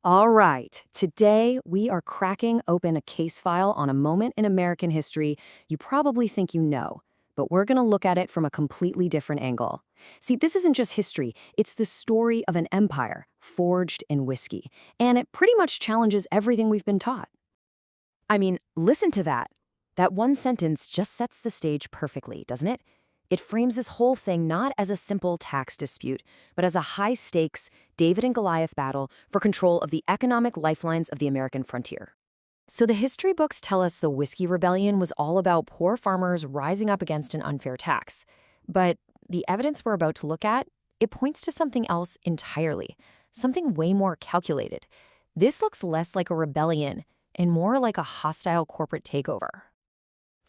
All right, today we are cracking open a case file on a moment in American history you probably think you know, but we're going to look at it from a completely different angle. See, this isn't just history, it's the story of an empire forged in whiskey, and it pretty much challenges everything we've been taught. I mean, listen to that. That one sentence just sets the stage perfectly, doesn't it? It frames this whole thing not as a simple tax dispute, but as a high-stakes David and Goliath battle for control of the economic lifelines of the American frontier. So the history books tell us the Whiskey Rebellion was all about poor farmers rising up against an unfair tax. But the evidence we're about to look at, it points to something else entirely, something way more calculated. This looks less like a rebellion and more like a hostile corporate takeover.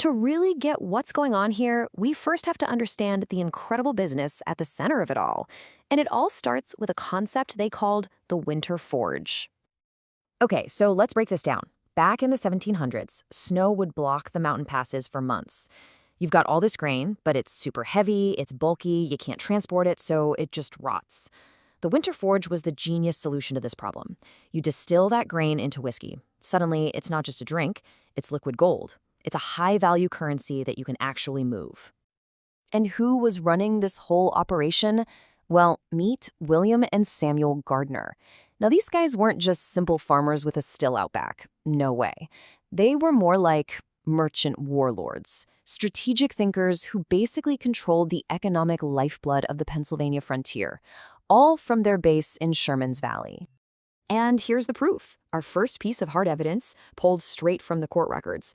To really get what's going on here, we first have to understand the incredible business at the center of it all. And it all starts with a concept they called the winter forge. Okay, so let's break this down. Back in the 1700s, snow would block the mountain passes for months. You've got all this grain, but it's super heavy, it's bulky, you can't transport it, so it just rots. The winter forge was the genius solution to this problem. You distill that grain into whiskey. Suddenly, it's not just a drink, it's liquid gold. It's a high-value currency that you can actually move. And who was running this whole operation? Well, meet William and Samuel Gardner. Now, these guys weren't just simple farmers with a still out back. No way. They were more like merchant warlords, strategic thinkers who basically controlled the economic lifeblood of the Pennsylvania frontier, all from their base in Sherman's Valley. And here's the proof, our first piece of hard evidence pulled straight from the court records.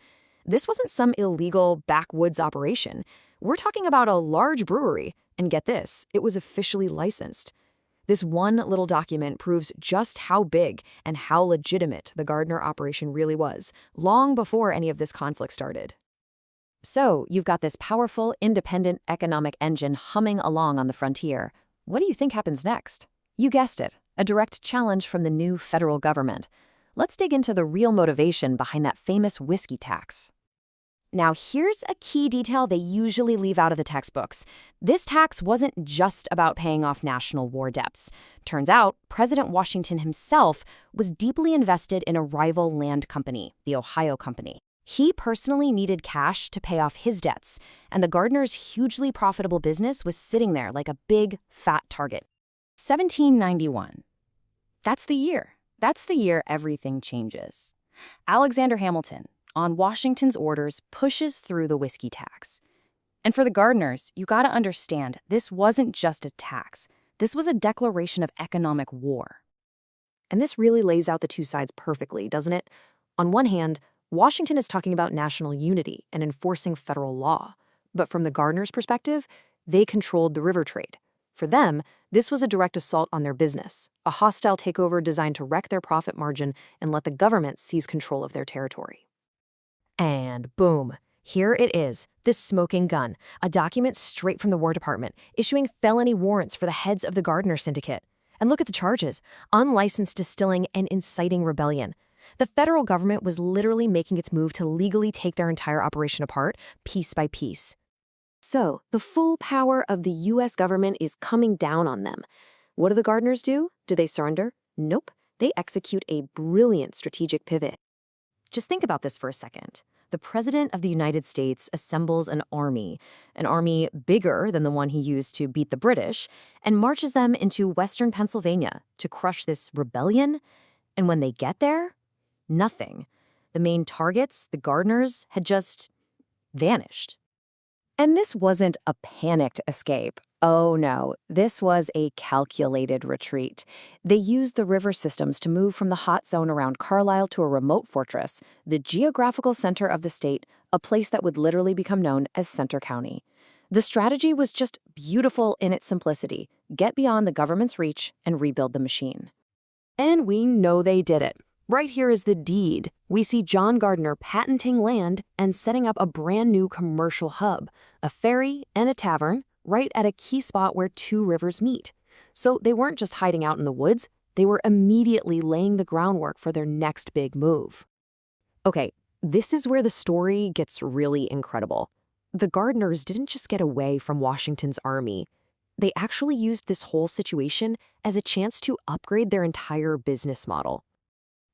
This wasn't some illegal backwoods operation. We're talking about a large brewery, and get this, it was officially licensed. This one little document proves just how big and how legitimate the Gardner operation really was, long before any of this conflict started. So, you've got this powerful, independent economic engine humming along on the frontier. What do you think happens next? You guessed it, a direct challenge from the new federal government. Let's dig into the real motivation behind that famous whiskey tax. Now, here's a key detail they usually leave out of the textbooks. This tax wasn't just about paying off national war debts. Turns out, President Washington himself was deeply invested in a rival land company, the Ohio Company. He personally needed cash to pay off his debts, and the Gardners' hugely profitable business was sitting there like a big, fat target. 1791. That's the year. That's the year everything changes. Alexander Hamilton, on Washington's orders, pushes through the whiskey tax. And for the Gardners, you gotta understand, this wasn't just a tax. This was a declaration of economic war. And this really lays out the two sides perfectly, doesn't it? On one hand, Washington is talking about national unity and enforcing federal law. But from the Gardners' perspective, they controlled the river trade. For them, this was a direct assault on their business, a hostile takeover designed to wreck their profit margin and let the government seize control of their territory. And boom, here it is, this smoking gun, a document straight from the War Department, issuing felony warrants for the heads of the Gardiner Syndicate. And look at the charges, unlicensed distilling and inciting rebellion. The federal government was literally making its move to legally take their entire operation apart, piece by piece. So, the full power of the U.S. government is coming down on them. What do the Gardners do? Do they surrender? Nope. They execute a brilliant strategic pivot. Just think about this for a second. The President of the United States assembles an army bigger than the one he used to beat the British, and marches them into western Pennsylvania to crush this rebellion. And when they get there, nothing. The main targets, the Gardners, had just vanished. And this wasn't a panicked escape. Oh no, this was a calculated retreat. They used the river systems to move from the hot zone around Carlisle to a remote fortress, the geographical center of the state, a place that would literally become known as Center County. The strategy was just beautiful in its simplicity. Get beyond the government's reach and rebuild the machine. And we know they did it. Right here is the deed. We see John Gardner patenting land and setting up a brand new commercial hub, a ferry and a tavern, right at a key spot where two rivers meet. So they weren't just hiding out in the woods, they were immediately laying the groundwork for their next big move. Okay, this is where the story gets really incredible. The Gardners didn't just get away from Washington's army. They actually used this whole situation as a chance to upgrade their entire business model.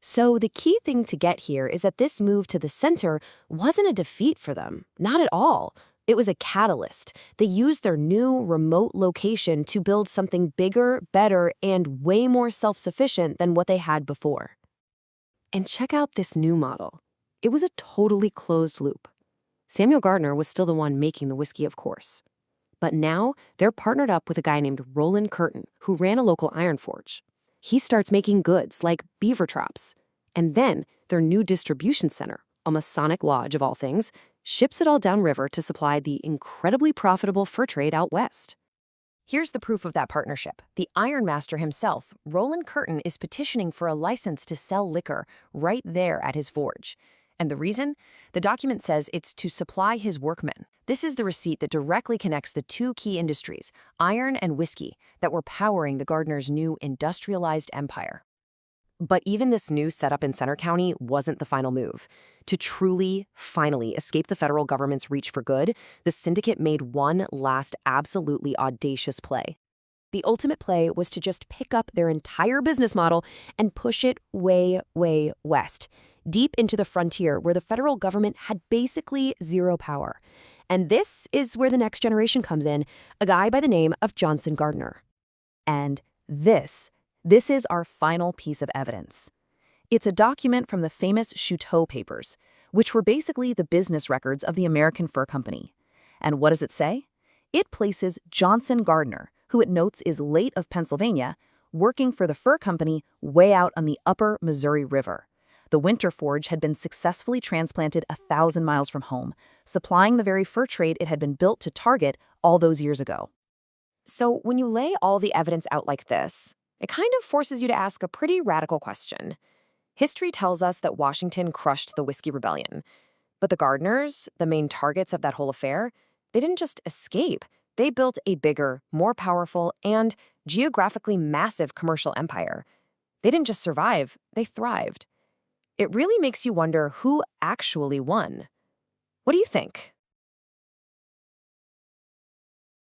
So the key thing to get here is that this move to the center wasn't a defeat for them, not at all. It was a catalyst. They used their new remote location to build something bigger, better, and way more self-sufficient than what they had before. And check out this new model. It was a totally closed loop. Samuel Gardner was still the one making the whiskey, of course. But now they're partnered up with a guy named Roland Curtin, who ran a local iron forge. He starts making goods like beaver traps. And then their new distribution center, a Masonic lodge of all things, ships it all downriver to supply the incredibly profitable fur trade out west. Here's the proof of that partnership. The Iron Master himself, Roland Curtin, is petitioning for a license to sell liquor right there at his forge. And the reason? The document says it's to supply his workmen. This is the receipt that directly connects the two key industries, iron and whiskey, that were powering the Gardners' new industrialized empire. But even this new setup in Center County wasn't the final move. To truly, finally escape the federal government's reach for good, the syndicate made one last absolutely audacious play. The ultimate play was to just pick up their entire business model and push it way, way west, deep into the frontier where the federal government had basically zero power. And this is where the next generation comes in, a guy by the name of Johnson Gardner. And this is our final piece of evidence. It's a document from the famous Chouteau Papers, which were basically the business records of the American Fur Company. And what does it say? It places Johnson Gardner, who it notes is late of Pennsylvania, working for the fur company way out on the upper Missouri River. The winter forge had been successfully transplanted 1,000 miles from home, supplying the very fur trade it had been built to target all those years ago. So when you lay all the evidence out like this, it kind of forces you to ask a pretty radical question. History tells us that Washington crushed the Whiskey Rebellion. But the Gardners, the main targets of that whole affair, they didn't just escape. They built a bigger, more powerful, and geographically massive commercial empire. They didn't just survive, they thrived. It really makes you wonder who actually won. What do you think?